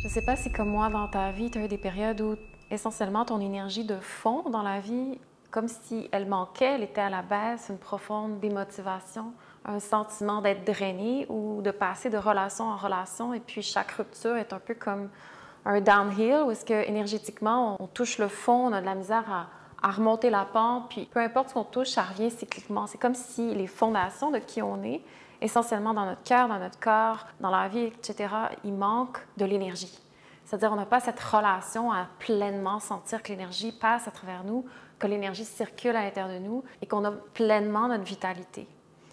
Je ne sais pas si comme moi, dans ta vie, tu as eu des périodes où essentiellement ton énergie de fond dans la vie, comme si elle manquait, elle était à la baisse, une profonde démotivation, un sentiment d'être drainé ou de passer de relation en relation. Et puis chaque rupture est un peu comme un downhill où est-ce que énergétiquement, on touche le fond, on a de la misère à remonter la pente. Puis peu importe ce qu'on touche, ça revient cycliquement. C'est comme si les fondations de qui on est, essentiellement dans notre cœur, dans notre corps, dans la vie, etc., il manque de l'énergie. C'est-à-dire on n'a pas cette relation à pleinement sentir que l'énergie passe à travers nous, que l'énergie circule à l'intérieur de nous et qu'on a pleinement notre vitalité.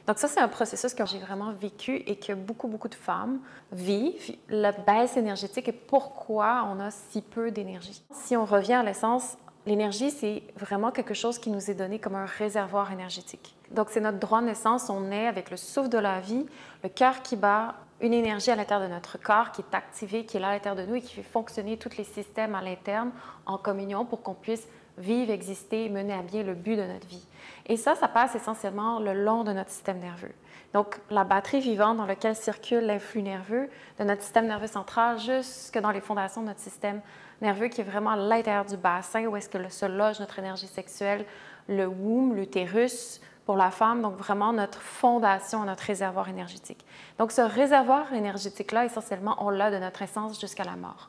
Donc ça, c'est un processus que j'ai vraiment vécu et que beaucoup de femmes vivent, la baisse énergétique et pourquoi on a si peu d'énergie. Si on revient à l'essence, l'énergie, c'est vraiment quelque chose qui nous est donné comme un réservoir énergétique. Donc, c'est notre droit de naissance. On est avec le souffle de la vie, le cœur qui bat, une énergie à l'intérieur de notre corps qui est activée, qui est là à l'intérieur de nous et qui fait fonctionner tous les systèmes à l'interne en communion pour qu'on puisse vivre, exister, mener à bien le but de notre vie. Et ça passe essentiellement le long de notre système nerveux. Donc, la batterie vivante dans laquelle circule l'influx nerveux de notre système nerveux central jusque dans les fondations de notre système nerveux qui est vraiment à l'intérieur du bassin où est-ce que se loge notre énergie sexuelle, le womb, l'utérus pour la femme, donc vraiment notre fondation, notre réservoir énergétique. Donc, ce réservoir énergétique-là, essentiellement, on l'a de notre essence jusqu'à la mort.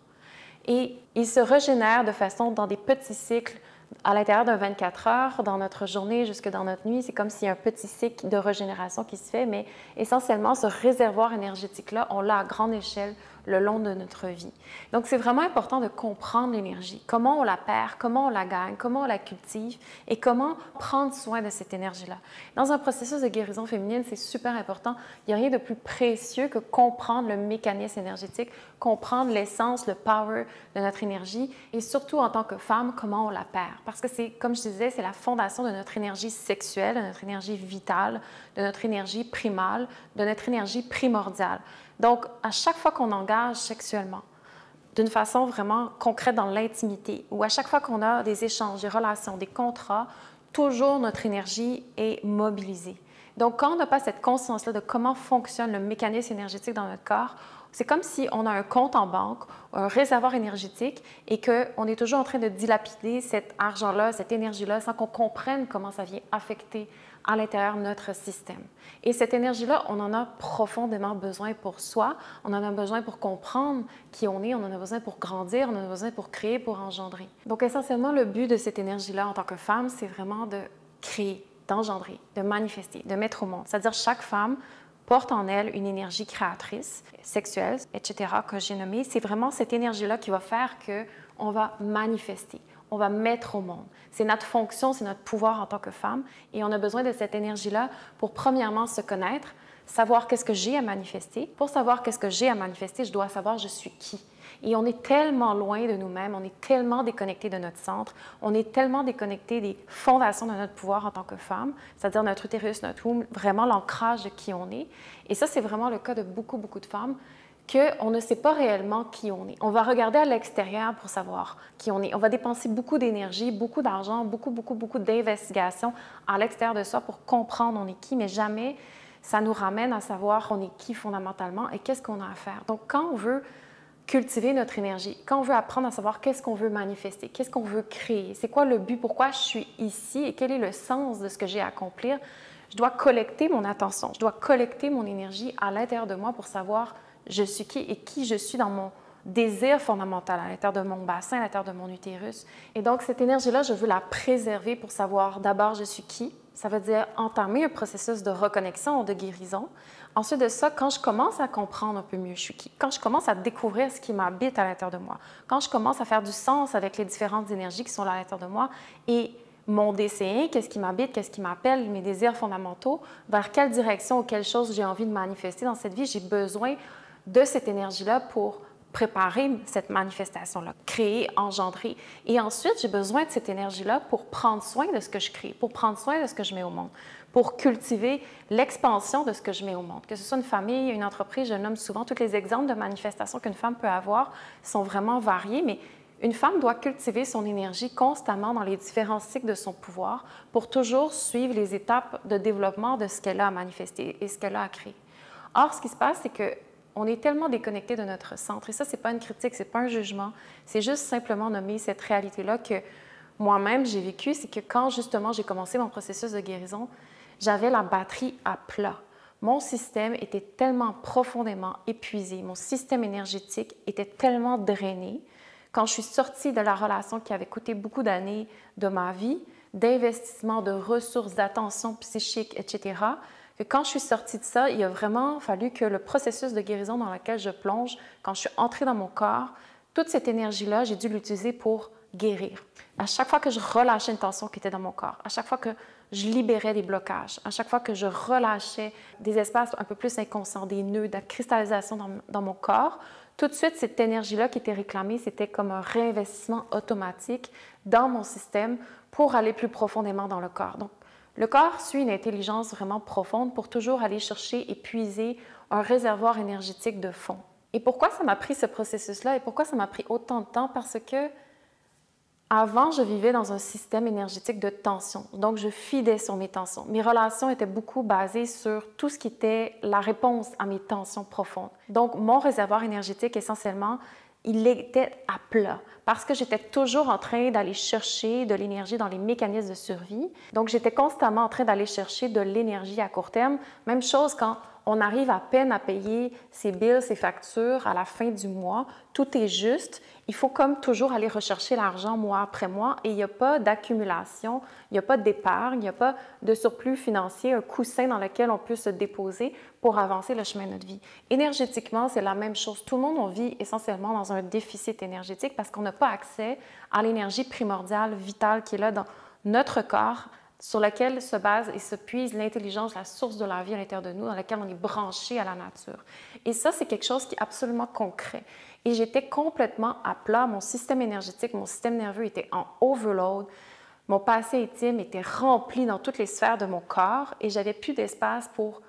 Et il se régénère de façon dans des petits cycles à l'intérieur de 24 heures, dans notre journée jusque dans notre nuit. C'est comme s'il y a un petit cycle de régénération qui se fait, mais essentiellement, ce réservoir énergétique-là, on l'a à grande échelle le long de notre vie. Donc, c'est vraiment important de comprendre l'énergie, comment on la perd, comment on la gagne, comment on la cultive et comment prendre soin de cette énergie-là. Dans un processus de guérison féminine, c'est super important. Il n'y a rien de plus précieux que comprendre le mécanisme énergétique, comprendre l'essence, le power de notre énergie et surtout en tant que femme, comment on la perd. Parce que c'est, comme je disais, c'est la fondation de notre énergie sexuelle, de notre énergie vitale, de notre énergie primale, de notre énergie primordiale. Donc, à chaque fois qu'on engage sexuellement, d'une façon vraiment concrète dans l'intimité, ou à chaque fois qu'on a des échanges, des relations, des contrats, toujours notre énergie est mobilisée. Donc, quand on n'a pas cette conscience-là de comment fonctionne le mécanisme énergétique dans notre corps, c'est comme si on a un compte en banque, un réservoir énergétique et qu'on est toujours en train de dilapider cet argent-là, cette énergie-là, sans qu'on comprenne comment ça vient affecter à l'intérieur de notre système. Et cette énergie-là, on en a profondément besoin pour soi, on en a besoin pour comprendre qui on est, on en a besoin pour grandir, on en a besoin pour créer, pour engendrer. Donc essentiellement, le but de cette énergie-là en tant que femme, c'est vraiment de créer, d'engendrer, de manifester, de mettre au monde. C'est-à-dire chaque femme porte en elle une énergie créatrice, sexuelle, etc., que j'ai nommée. C'est vraiment cette énergie-là qui va faire qu'on va manifester, on va mettre au monde. C'est notre fonction, c'est notre pouvoir en tant que femme et on a besoin de cette énergie-là pour premièrement se connaître, savoir qu'est-ce que j'ai à manifester. Pour savoir qu'est-ce que j'ai à manifester, je dois savoir je suis qui. Et on est tellement loin de nous-mêmes, on est tellement déconnecté de notre centre, on est tellement déconnecté des fondations de notre pouvoir en tant que femme, c'est-à-dire notre utérus, notre womb, vraiment l'ancrage de qui on est. Et ça, c'est vraiment le cas de beaucoup de femmes, qu'on ne sait pas réellement qui on est. On va regarder à l'extérieur pour savoir qui on est. On va dépenser beaucoup d'énergie, beaucoup d'argent, beaucoup d'investigation à l'extérieur de soi pour comprendre on est qui, mais jamais ça nous ramène à savoir on est qui fondamentalement et qu'est-ce qu'on a à faire. Donc, quand on veut cultiver notre énergie, quand on veut apprendre à savoir qu'est-ce qu'on veut manifester, qu'est-ce qu'on veut créer, c'est quoi le but, pourquoi je suis ici et quel est le sens de ce que j'ai à accomplir, je dois collecter mon attention, je dois collecter mon énergie à l'intérieur de moi pour savoir je suis qui et qui je suis dans mon désir fondamental, à l'intérieur de mon bassin, à l'intérieur de mon utérus. Et donc, cette énergie-là, je veux la préserver pour savoir d'abord je suis qui. Ça veut dire entamer un processus de reconnexion, de guérison. Ensuite de ça, quand je commence à comprendre un peu mieux je suis qui, quand je commence à découvrir ce qui m'habite à l'intérieur de moi, quand je commence à faire du sens avec les différentes énergies qui sont là à l'intérieur de moi et mon DCI, qu'est-ce qui m'habite, qu'est-ce qui m'appelle, mes désirs fondamentaux, vers quelle direction ou quelle chose j'ai envie de manifester dans cette vie, j'ai besoin de cette énergie-là pour préparer cette manifestation-là, créer, engendrer. Et ensuite, j'ai besoin de cette énergie-là pour prendre soin de ce que je crée, pour prendre soin de ce que je mets au monde, pour cultiver l'expansion de ce que je mets au monde. Que ce soit une famille, une entreprise, je nomme souvent tous les exemples de manifestations qu'une femme peut avoir sont vraiment variés, mais une femme doit cultiver son énergie constamment dans les différents cycles de son pouvoir pour toujours suivre les étapes de développement de ce qu'elle a à manifester et ce qu'elle a à créer. Or, ce qui se passe, c'est que On est tellement déconnecté de notre centre. Et ça, ce n'est pas une critique, ce n'est pas un jugement. C'est juste simplement nommer cette réalité-là que moi-même, j'ai vécu. C'est que quand, justement, j'ai commencé mon processus de guérison, j'avais la batterie à plat. Mon système était tellement profondément épuisé. Mon système énergétique était tellement drainé. Quand je suis sortie de la relation qui avait coûté beaucoup d'années de ma vie, d'investissement, de ressources, d'attention psychique, etc., que quand je suis sortie de ça, il a vraiment fallu que le processus de guérison dans lequel je plonge, quand je suis entrée dans mon corps, toute cette énergie-là, j'ai dû l'utiliser pour guérir. À chaque fois que je relâchais une tension qui était dans mon corps, à chaque fois que je libérais des blocages, à chaque fois que je relâchais des espaces un peu plus inconscients, des nœuds, de la cristallisation dans mon corps, tout de suite, cette énergie-là qui était réclamée, c'était comme un réinvestissement automatique dans mon système pour aller plus profondément dans le corps. Donc, le corps suit une intelligence vraiment profonde pour toujours aller chercher et puiser un réservoir énergétique de fond. Et pourquoi ça m'a pris ce processus-là et pourquoi ça m'a pris autant de temps? Parce que avant, je vivais dans un système énergétique de tension. Donc, je fidais sur mes tensions. Mes relations étaient beaucoup basées sur tout ce qui était la réponse à mes tensions profondes. Donc, mon réservoir énergétique, essentiellement, il était à plat parce que j'étais toujours en train d'aller chercher de l'énergie dans les mécanismes de survie. Donc, j'étais constamment en train d'aller chercher de l'énergie à court terme. Même chose quand on arrive à peine à payer ses bills, ses factures à la fin du mois. Tout est juste. Il faut comme toujours aller rechercher l'argent mois après mois et il n'y a pas d'accumulation, il n'y a pas d'épargne, il n'y a pas de surplus financier, un coussin dans lequel on peut se déposer pour avancer le chemin de notre vie. Énergétiquement, c'est la même chose. Tout le monde, on vit essentiellement dans un déficit énergétique parce qu'on n'a pas accès à l'énergie primordiale, vitale qui est là dans notre corps, sur laquelle se base et se puise l'intelligence, la source de la vie à l'intérieur de nous, dans laquelle on est branché à la nature. Et ça, c'est quelque chose qui est absolument concret. Et j'étais complètement à plat. Mon système énergétique, mon système nerveux était en overload. Mon passé intime était rempli dans toutes les sphères de mon corps et j'avais plus d'espace pour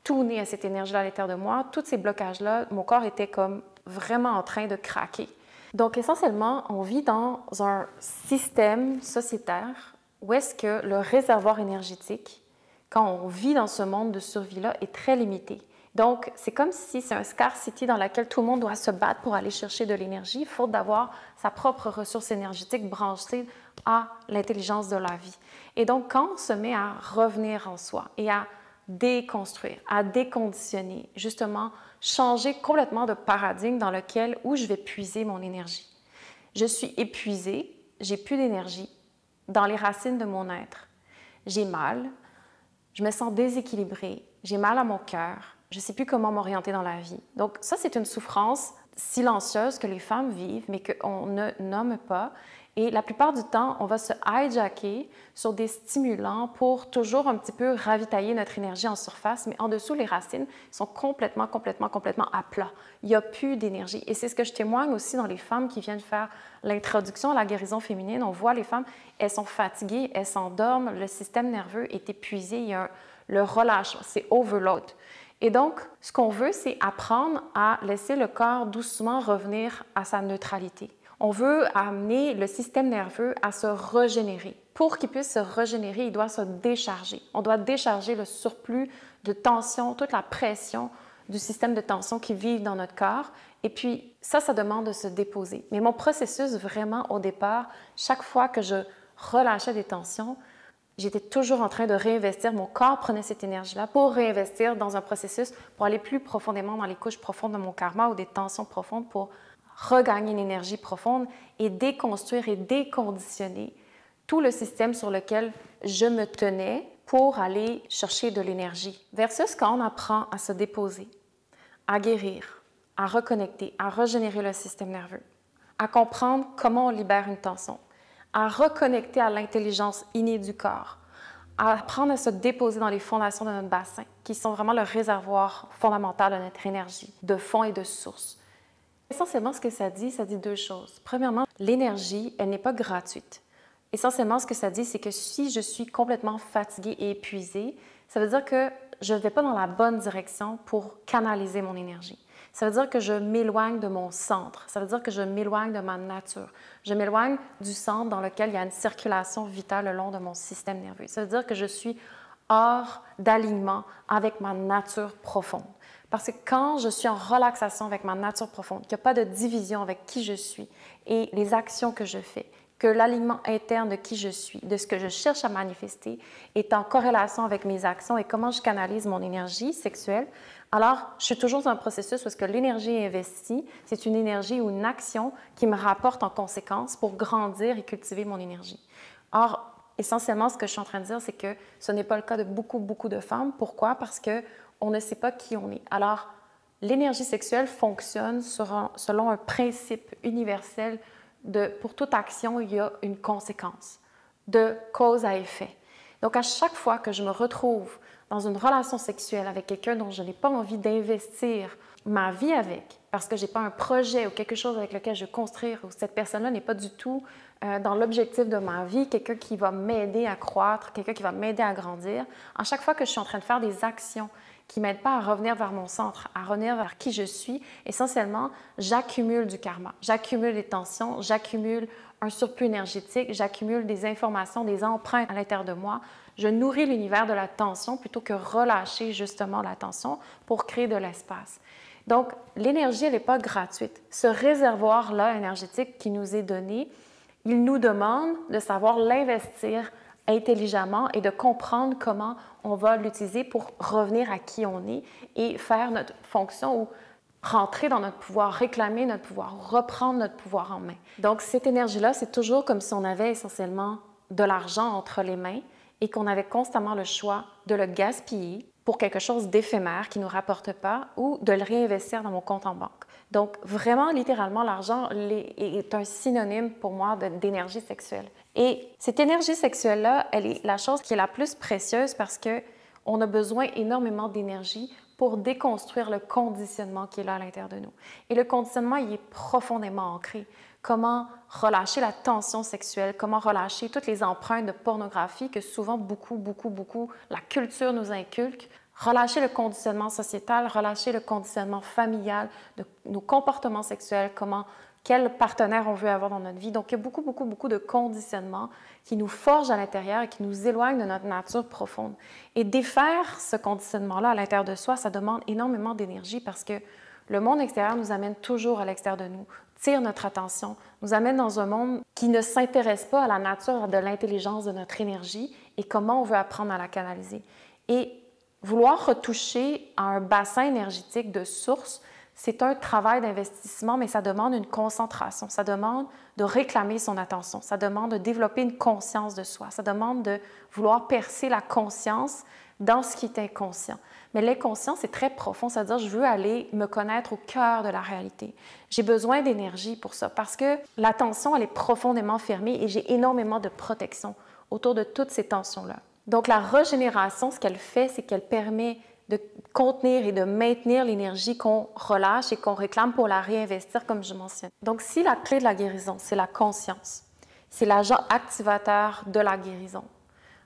tourner à cette énergie-là à l'intérieur de moi. Tous ces blocages-là, mon corps était comme vraiment en train de craquer. Donc, essentiellement, on vit dans un système sociétaire où est-ce que le réservoir énergétique, quand on vit dans ce monde de survie-là, est très limité. Donc, c'est comme si c'est un scarcity dans lequel tout le monde doit se battre pour aller chercher de l'énergie, faute d'avoir sa propre ressource énergétique branchée à l'intelligence de la vie. Et donc, quand on se met à revenir en soi et à déconstruire, à déconditionner, justement, changer complètement de paradigme dans lequel où je vais puiser mon énergie. Je suis épuisée, j'ai plus d'énergie dans les racines de mon être. J'ai mal, je me sens déséquilibrée, j'ai mal à mon cœur, je ne sais plus comment m'orienter dans la vie. Donc ça, c'est une souffrance silencieuse que les femmes vivent, mais qu'on ne nomme pas. Et la plupart du temps, on va se hijacker sur des stimulants pour toujours un petit peu ravitailler notre énergie en surface, mais en dessous, les racines sont complètement à plat. Il n'y a plus d'énergie. Et c'est ce que je témoigne aussi dans les femmes qui viennent faire l'introduction à la guérison féminine. On voit les femmes, elles sont fatiguées, elles s'endorment, le système nerveux est épuisé, il y a le relâchement, c'est overload. Et donc, ce qu'on veut, c'est apprendre à laisser le corps doucement revenir à sa neutralité. On veut amener le système nerveux à se régénérer. Pour qu'il puisse se régénérer, il doit se décharger. On doit décharger le surplus de tension, toute la pression du système de tension qui vit dans notre corps. Et puis, ça demande de se déposer. Mais mon processus, vraiment, au départ, chaque fois que je relâchais des tensions, j'étais toujours en train de réinvestir. Mon corps prenait cette énergie-là pour réinvestir dans un processus pour aller plus profondément dans les couches profondes de mon karma ou des tensions profondes pour regagner une énergie profonde et déconstruire et déconditionner tout le système sur lequel je me tenais pour aller chercher de l'énergie. Versus quand on apprend à se déposer, à guérir, à reconnecter, à régénérer le système nerveux, à comprendre comment on libère une tension, à reconnecter à l'intelligence innée du corps, à apprendre à se déposer dans les fondations de notre bassin, qui sont vraiment le réservoir fondamental de notre énergie, de fond et de source. Essentiellement, ce que ça dit deux choses. Premièrement, l'énergie, elle n'est pas gratuite. Essentiellement, ce que ça dit, c'est que si je suis complètement fatiguée et épuisée, ça veut dire que je ne vais pas dans la bonne direction pour canaliser mon énergie. Ça veut dire que je m'éloigne de mon centre. Ça veut dire que je m'éloigne de ma nature. Je m'éloigne du centre dans lequel il y a une circulation vitale le long de mon système nerveux. Ça veut dire que je suis hors d'alignement avec ma nature profonde. Parce que quand je suis en relaxation avec ma nature profonde, qu'il n'y a pas de division avec qui je suis et les actions que je fais, que l'alignement interne de qui je suis, de ce que je cherche à manifester, est en corrélation avec mes actions et comment je canalise mon énergie sexuelle, alors je suis toujours dans un processus où est-ce que l'énergie investie, c'est une énergie ou une action qui me rapporte en conséquence pour grandir et cultiver mon énergie. Or, essentiellement, ce que je suis en train de dire, c'est que ce n'est pas le cas de beaucoup de femmes. Pourquoi? Parce qu'on ne sait pas qui on est. Alors, l'énergie sexuelle fonctionne selon un principe universel pour toute action, il y a une conséquence, de cause à effet. Donc, à chaque fois que je me retrouve dans une relation sexuelle avec quelqu'un dont je n'ai pas envie d'investir ma vie avec, parce que je n'ai pas un projet ou quelque chose avec lequel je veux construire, ou cette personne-là n'est pas du tout dans l'objectif de ma vie, quelqu'un qui va m'aider à croître, quelqu'un qui va m'aider à grandir, à chaque fois que je suis en train de faire des actions qui ne m'aident pas à revenir vers mon centre, à revenir vers qui je suis, essentiellement, j'accumule du karma, j'accumule des tensions, j'accumule un surplus énergétique, j'accumule des informations, des empreintes à l'intérieur de moi. Je nourris l'univers de la tension plutôt que relâcher justement la tension pour créer de l'espace. Donc, l'énergie, elle n'est pas gratuite. Ce réservoir-là énergétique qui nous est donné, il nous demande de savoir l'investir intelligemment et de comprendre comment on va l'utiliser pour revenir à qui on est et faire notre fonction ou rentrer dans notre pouvoir, réclamer notre pouvoir, reprendre notre pouvoir en main. Donc, cette énergie-là, c'est toujours comme si on avait essentiellement de l'argent entre les mains et qu'on avait constamment le choix de le gaspiller pour quelque chose d'éphémère qui ne nous rapporte pas ou de le réinvestir dans mon compte en banque. Donc, vraiment, littéralement, l'argent est un synonyme pour moi d'énergie sexuelle. Et cette énergie sexuelle-là, elle est la chose qui est la plus précieuse parce qu'on a besoin énormément d'énergie pour déconstruire le conditionnement qui est là à l'intérieur de nous. Et le conditionnement, il est profondément ancré. Comment relâcher la tension sexuelle, comment relâcher toutes les empreintes de pornographie que souvent beaucoup, la culture nous inculque, relâcher le conditionnement sociétal, relâcher le conditionnement familial, de nos comportements sexuels, quel partenaire on veut avoir dans notre vie. Donc, il y a beaucoup de conditionnements qui nous forgent à l'intérieur et qui nous éloignent de notre nature profonde. Et défaire ce conditionnement-là à l'intérieur de soi, ça demande énormément d'énergie parce que le monde extérieur nous amène toujours à l'extérieur de nous, tire notre attention, nous amène dans un monde qui ne s'intéresse pas à la nature de l'intelligence de notre énergie et comment on veut apprendre à la canaliser. Et vouloir retoucher à un bassin énergétique de source, c'est un travail d'investissement, mais ça demande une concentration, ça demande de réclamer son attention, ça demande de développer une conscience de soi, ça demande de vouloir percer la conscience dans ce qui est inconscient. Mais l'inconscient, c'est très profond, c'est-à-dire je veux aller me connaître au cœur de la réalité. J'ai besoin d'énergie pour ça parce que l'attention, elle est profondément fermée et j'ai énormément de protection autour de toutes ces tensions-là. Donc la régénération, ce qu'elle fait, c'est qu'elle permet de contenir et de maintenir l'énergie qu'on relâche et qu'on réclame pour la réinvestir, comme je mentionne. Donc, si la clé de la guérison, c'est la conscience, c'est l'agent activateur de la guérison,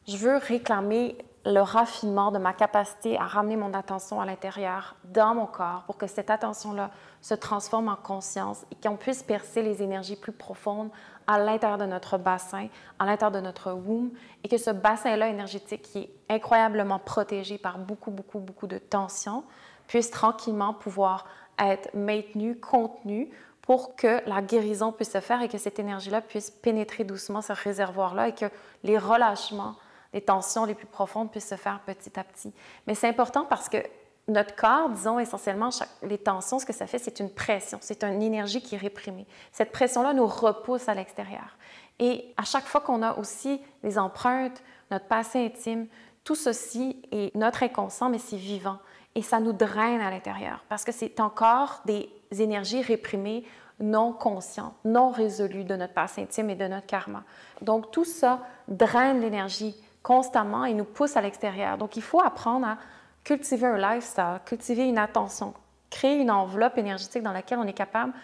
je veux réclamer le raffinement de ma capacité à ramener mon attention à l'intérieur, dans mon corps, pour que cette attention-là se transforme en conscience et qu'on puisse percer les énergies plus profondes à l'intérieur de notre bassin, à l'intérieur de notre womb, et que ce bassin-là énergétique qui est incroyablement protégé par beaucoup de tension puisse tranquillement pouvoir être maintenu, contenu, pour que la guérison puisse se faire et que cette énergie-là puisse pénétrer doucement ce réservoir-là et que les relâchements les tensions les plus profondes puissent se faire petit à petit. Mais c'est important parce que notre corps, disons essentiellement, les tensions, ce que ça fait, c'est une pression, c'est une énergie qui est réprimée. Cette pression-là nous repousse à l'extérieur. Et à chaque fois qu'on a aussi des empreintes, notre passé intime, tout ceci est notre inconscient, mais c'est vivant. Et ça nous draine à l'intérieur parce que c'est encore des énergies réprimées non conscientes, non résolues de notre passé intime et de notre karma. Donc tout ça draine l'énergie constamment et nous pousse à l'extérieur. Donc, il faut apprendre à cultiver un lifestyle, cultiver une attention, créer une enveloppe énergétique dans laquelle on est capable,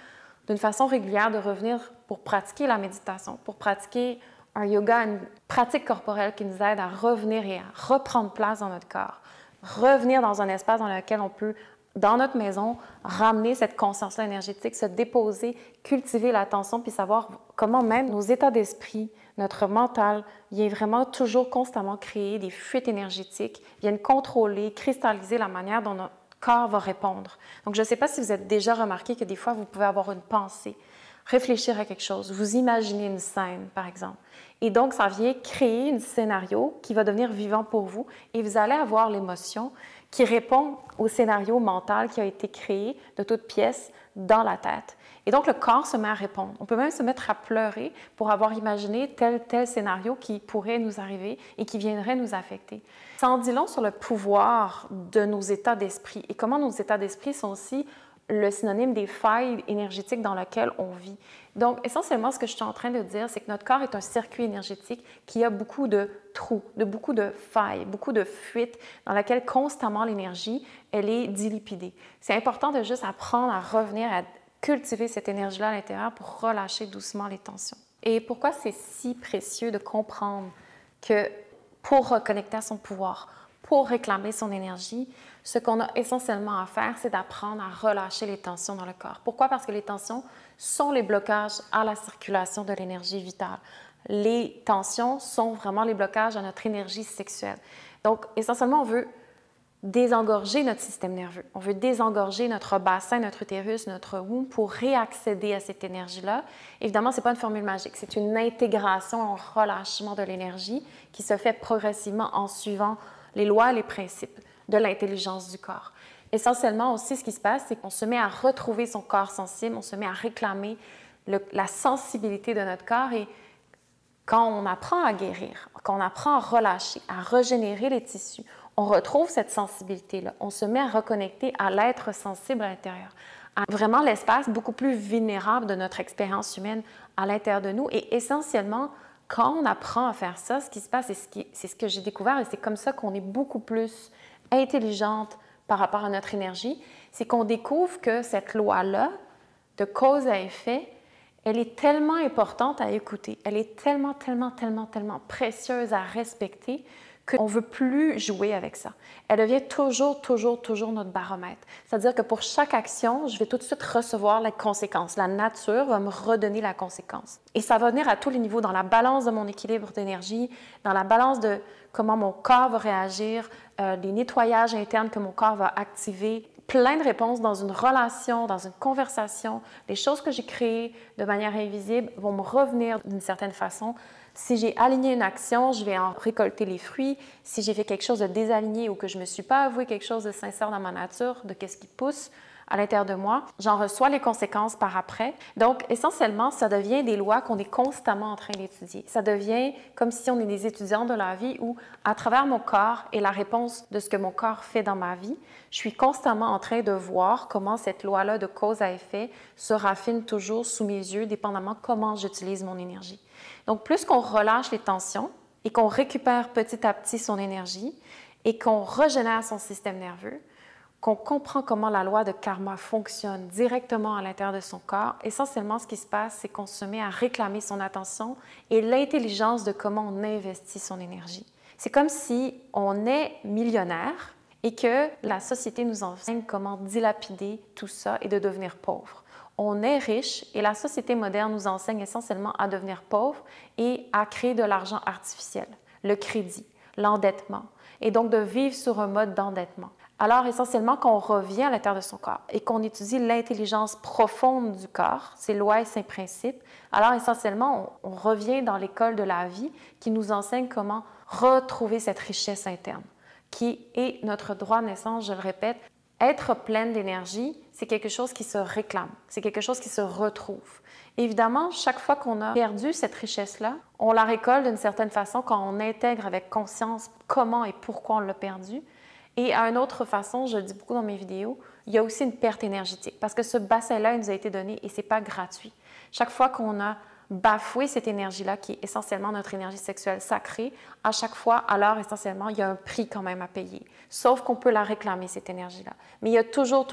d'une façon régulière, de revenir pour pratiquer la méditation, pour pratiquer un yoga, une pratique corporelle qui nous aide à revenir et à reprendre place dans notre corps, revenir dans un espace dans lequel on peut, dans notre maison, ramener cette conscience-là énergétique, se déposer, cultiver l'attention, puis savoir comment même nos états d'esprit, notre mental, vient vraiment toujours constamment créer des fuites énergétiques, viennent contrôler, cristalliser la manière dont notre corps va répondre. Donc, je ne sais pas si vous êtes déjà remarqué que des fois, vous pouvez avoir une pensée, réfléchir à quelque chose, vous imaginez une scène, par exemple. Et donc, ça vient créer un scénario qui va devenir vivant pour vous et vous allez avoir l'émotion qui répond au scénario mental qui a été créé de toutes pièces dans la tête. Et donc, le corps se met à répondre. On peut même se mettre à pleurer pour avoir imaginé tel scénario qui pourrait nous arriver et qui viendrait nous affecter. Ça en dit long sur le pouvoir de nos états d'esprit et comment nos états d'esprit sont aussi le synonyme des failles énergétiques dans lesquelles on vit. Donc, essentiellement, ce que je suis en train de dire, c'est que notre corps est un circuit énergétique qui a beaucoup de trous, beaucoup de failles, beaucoup de fuites dans lesquelles constamment l'énergie, elle est dilipidée. C'est important de juste apprendre à revenir, à cultiver cette énergie-là à l'intérieur pour relâcher doucement les tensions. Et pourquoi c'est si précieux de comprendre que pour reconnecter à son pouvoir, pour réclamer son énergie, ce qu'on a essentiellement à faire, c'est d'apprendre à relâcher les tensions dans le corps. Pourquoi? Parce que les tensions sont les blocages à la circulation de l'énergie vitale. Les tensions sont vraiment les blocages à notre énergie sexuelle. Donc, essentiellement, on veut désengorger notre système nerveux. On veut désengorger notre bassin, notre utérus, notre womb pour réaccéder à cette énergie-là. Évidemment, ce n'est pas une formule magique, c'est une intégration, un relâchement de l'énergie qui se fait progressivement en suivant les lois et les principes de l'intelligence du corps. Essentiellement aussi, ce qui se passe, c'est qu'on se met à retrouver son corps sensible, on se met à réclamer la sensibilité de notre corps et quand on apprend à guérir, quand on apprend à relâcher, à régénérer les tissus, on retrouve cette sensibilité-là. On se met à reconnecter à l'être sensible à l'intérieur, à vraiment l'espace beaucoup plus vulnérable de notre expérience humaine à l'intérieur de nous. Et essentiellement, quand on apprend à faire ça, ce qui se passe, c'est ce que j'ai découvert et c'est comme ça qu'on est beaucoup plus intelligente par rapport à notre énergie, c'est qu'on découvre que cette loi-là, de cause à effet, elle est tellement importante à écouter, elle est tellement précieuse à respecter qu'on ne veut plus jouer avec ça. Elle devient toujours notre baromètre. C'est-à-dire que pour chaque action, je vais tout de suite recevoir les conséquences. La nature va me redonner la conséquence. Et ça va venir à tous les niveaux, dans la balance de mon équilibre d'énergie, dans la balance de comment mon corps va réagir, les nettoyages internes que mon corps va activer, plein de réponses dans une relation, dans une conversation. Les choses que j'ai créées de manière invisible vont me revenir d'une certaine façon. Si j'ai aligné une action, je vais en récolter les fruits. Si j'ai fait quelque chose de désaligné ou que je ne me suis pas avoué quelque chose de sincère dans ma nature, de qu'est-ce qui pousse à l'intérieur de moi, j'en reçois les conséquences par après. Donc, essentiellement, ça devient des lois qu'on est constamment en train d'étudier. Ça devient comme si on est des étudiants de la vie où, à travers mon corps et la réponse de ce que mon corps fait dans ma vie, je suis constamment en train de voir comment cette loi-là de cause à effet se raffine toujours sous mes yeux, dépendamment comment j'utilise mon énergie. Donc, plus qu'on relâche les tensions et qu'on récupère petit à petit son énergie et qu'on régénère son système nerveux, qu'on comprend comment la loi de karma fonctionne directement à l'intérieur de son corps, essentiellement, ce qui se passe, c'est qu'on se met à réclamer son attention et l'intelligence de comment on investit son énergie. C'est comme si on est millionnaire et que la société nous enseigne comment dilapider tout ça et de devenir pauvre. On est riche et la société moderne nous enseigne essentiellement à devenir pauvre et à créer de l'argent artificiel, le crédit, l'endettement, et donc de vivre sur un mode d'endettement. Alors, essentiellement, quand on revient à l'intérieur de son corps et qu'on étudie l'intelligence profonde du corps, ses lois et ses principes, alors essentiellement, on revient dans l'école de la vie qui nous enseigne comment retrouver cette richesse interne, qui est notre droit de naissance, je le répète. Être pleine d'énergie, c'est quelque chose qui se réclame, c'est quelque chose qui se retrouve. Évidemment, chaque fois qu'on a perdu cette richesse-là, on la récolte d'une certaine façon quand on intègre avec conscience comment et pourquoi on l'a perdue. Et à une autre façon, je le dis beaucoup dans mes vidéos, il y a aussi une perte énergétique parce que ce bassin-là, il nous a été donné et ce n'est pas gratuit. Chaque fois qu'on a bafoué cette énergie-là, qui est essentiellement notre énergie sexuelle sacrée, à chaque fois, alors essentiellement, il y a un prix quand même à payer. Sauf qu'on peut la réclamer, cette énergie-là. Mais il y a toujours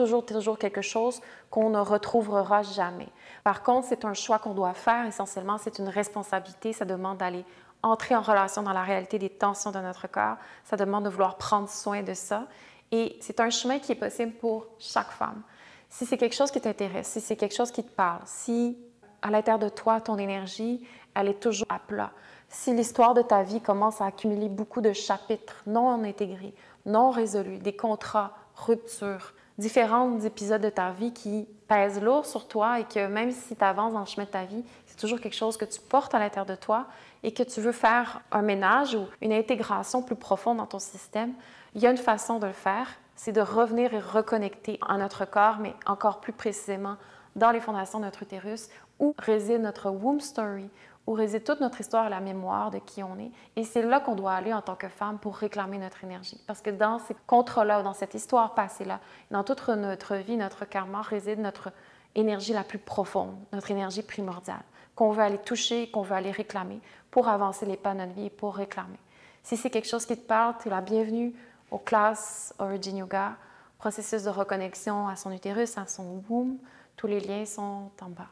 quelque chose qu'on ne retrouvera jamais. Par contre, c'est un choix qu'on doit faire. Essentiellement, c'est une responsabilité. Ça demande d'aller entrer en relation dans la réalité des tensions de notre corps. Ça demande de vouloir prendre soin de ça. Et c'est un chemin qui est possible pour chaque femme. Si c'est quelque chose qui t'intéresse, si c'est quelque chose qui te parle, si à l'intérieur de toi, ton énergie, elle est toujours à plat. Si l'histoire de ta vie commence à accumuler beaucoup de chapitres non intégrés, non résolus, des contrats, ruptures, différents épisodes de ta vie qui pèsent lourd sur toi et que même si tu avances dans le chemin de ta vie, c'est toujours quelque chose que tu portes à l'intérieur de toi et que tu veux faire un ménage ou une intégration plus profonde dans ton système, il y a une façon de le faire, c'est de revenir et reconnecter à notre corps, mais encore plus précisément dans les fondations de notre utérus, où réside notre womb story, où réside toute notre histoire et la mémoire de qui on est. Et c'est là qu'on doit aller en tant que femme pour réclamer notre énergie. Parce que dans ces contrats-là, dans cette histoire passée-là, dans toute notre vie, notre karma, réside notre énergie la plus profonde, notre énergie primordiale, qu'on veut aller toucher, qu'on veut aller réclamer pour avancer les pas de notre vie et pour réclamer. Si c'est quelque chose qui te parle, tu es la bienvenue aux classes Origin Yoga, processus de reconnexion à son utérus, à son womb. Tous les liens sont en bas.